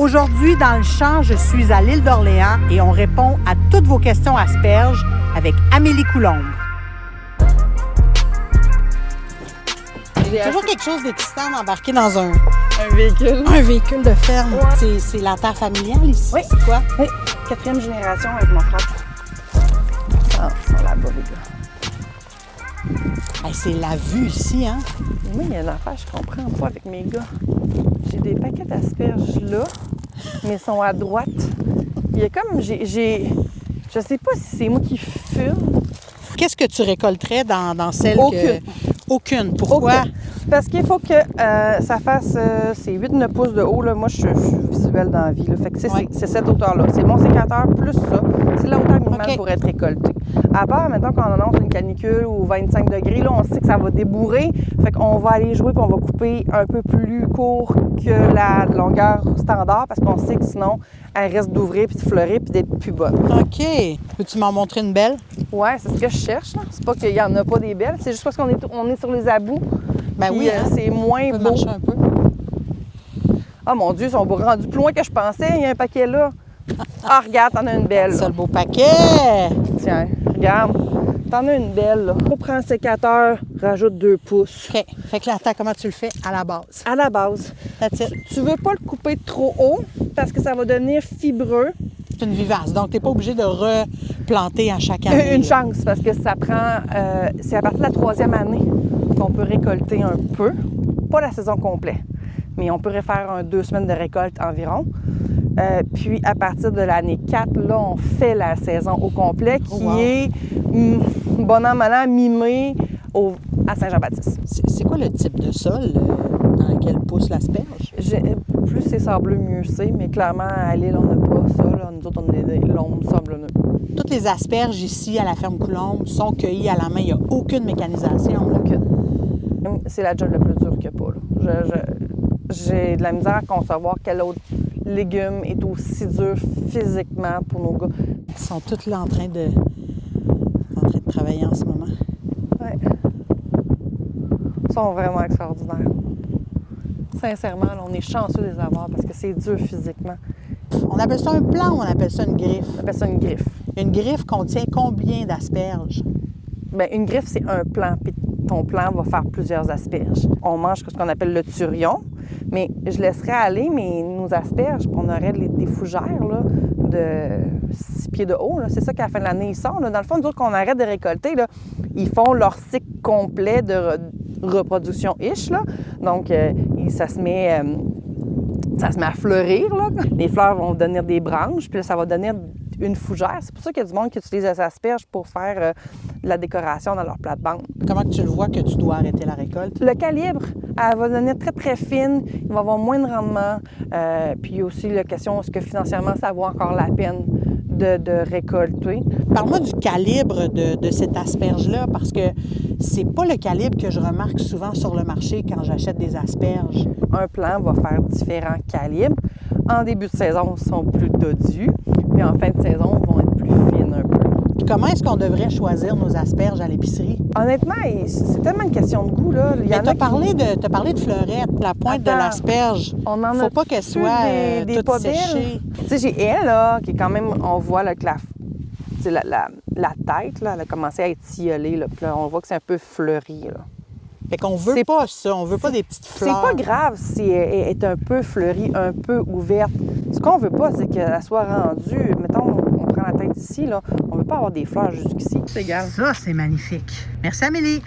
Aujourd'hui, dans le champ, je suis à l'île d'Orléans et on répond à toutes vos questions asperges avec Amélie Coulombe. C'est toujours quelque chose d'excitant d'embarquer dans un véhicule. Un véhicule de ferme. Ouais. C'est la terre familiale ici? Oui. C'est quoi? Oui. 4e génération avec mon frère. Ah, ils sont là-bas, les gars. Hey, c'est la vue ici, hein? Oui, il y a une affaire, je comprends pas avec mes gars. J'ai des paquets d'asperges là, mais ils sont à droite. Il y a comme, je sais pas si c'est moi qui fume. Qu'est-ce que tu récolterais dans celle Aucune. Aucune. Pourquoi? Aucune. Parce qu'il faut que ça fasse, c'est 8-9 pouces de haut. Là. Moi, je suis visuelle dans la vie. Là. Fait que c'est cette hauteur-là. C'est mon sécateur plus ça. C'est la hauteur minimale pour être récolté. À part, maintenant, quand on annonce une canicule ou 25 degrés, là, on sait que ça va débourrer. Fait qu'on va aller jouer puis on va couper un peu plus court que la longueur standard parce qu'on sait que sinon, elle risque d'ouvrir puis de fleurir puis d'être plus bonne. OK. Peux-tu m'en montrer une belle? Ouais, c'est ce que je cherche. Là. C'est pas qu'il y en a pas des belles. C'est juste parce qu'on est sur les abous. Ben puis, oui, hein? c'est moins beau. Marcher un peu. Ah mon Dieu, ils sont rendus plus loin que je pensais. Il y a un paquet là. Ah, regarde, t'en as une belle. C'est le beau paquet! Tiens, regarde. T'en as une belle, là. On prend un sécateur, rajoute 2 pouces. OK. Fait que là, attends, comment tu le fais à la base? À la base. That's it. Tu veux pas le couper trop haut parce que ça va devenir fibreux. C'est une vivace, donc tu n'es pas obligé de replanter à chaque année. Une chance, parce que ça prend... c'est à partir de la 3e année qu'on peut récolter un peu. Pas la saison complète, mais on pourrait faire 2 semaines de récolte environ. Puis, à partir de l'année 4, là, on fait la saison au complet, qui est, bon an, mal an, mi-mai à Saint-Jean-Baptiste. C'est quoi le type de sol dans lequel pousse l'asperge? Plus c'est sableux, mieux c'est, mais clairement, à l'île, on n'a pas ça. Là. Nous autres, on a des lombes sablonneux. Toutes les asperges ici, à la ferme Coulombe, sont cueillies à la main. Il n'y a aucune mécanisation. Aucune. C'est la job le plus dur qu'il n'y a pas. Là. J'ai de la misère à concevoir quel autre légume est aussi dur physiquement pour nos gars. Ils sont tous là en train de travailler en ce moment. Oui. Ils sont vraiment extraordinaires. Sincèrement, là, on est chanceux de les avoir parce que c'est dur physiquement. On appelle ça un plant ou on appelle ça une griffe? On appelle ça une griffe. Une griffe contient combien d'asperges? Bien, une griffe, c'est un plant, puis ton plant va faire plusieurs asperges. On mange ce qu'on appelle le turion, mais je laisserais aller nos asperges, on aurait des fougères là, de 6 pieds de haut. Là. C'est ça qu'à la fin de l'année, ils sortent. Là. Dans le fond, nous autres, qu'on arrête de récolter, là, ils font leur cycle complet de reproduction-ish. Là. Donc, ça se met à fleurir. Là. Les fleurs vont donner des branches, puis là, ça va donner une fougère. C'est pour ça qu'il y a du monde qui utilise les asperges pour faire de la décoration dans leur plate-bande. Comment tu le vois que tu dois arrêter la récolte? Le calibre, elle va devenir très, très fine. Il va avoir moins de rendement. Puis aussi, la question, est-ce que financièrement, ça vaut encore la peine de récolter? Parle-moi du calibre de cette asperge-là, parce que c'est pas le calibre que je remarque souvent sur le marché quand j'achète des asperges. Un plant va faire différents calibres. En début de saison, ils sont plus dodus. Puis en fin de saison, ils vont être plus fines un peu. Comment est-ce qu'on devrait choisir nos asperges à l'épicerie? Honnêtement, c'est tellement une question de goût. Là. Mais tu as parlé de fleurette, la pointe de l'asperge. On en faut pas qu'elle soit des toute pas séchée. Tu sais, j'ai elle, là, qui est quand même, on voit là, que la tête, là, elle a commencé à être tilleulée. Là, puis là, on voit que c'est un peu fleuri. Là. Fait qu'on veut pas ça, on veut pas des petites fleurs. C'est pas grave si elle est un peu fleurie, un peu ouverte. Ce qu'on veut pas, c'est qu'elle soit rendue, mettons, on prend la tête ici, là, on veut pas avoir des fleurs jusqu'ici. C'est égal. Ça, c'est magnifique. Merci Amélie.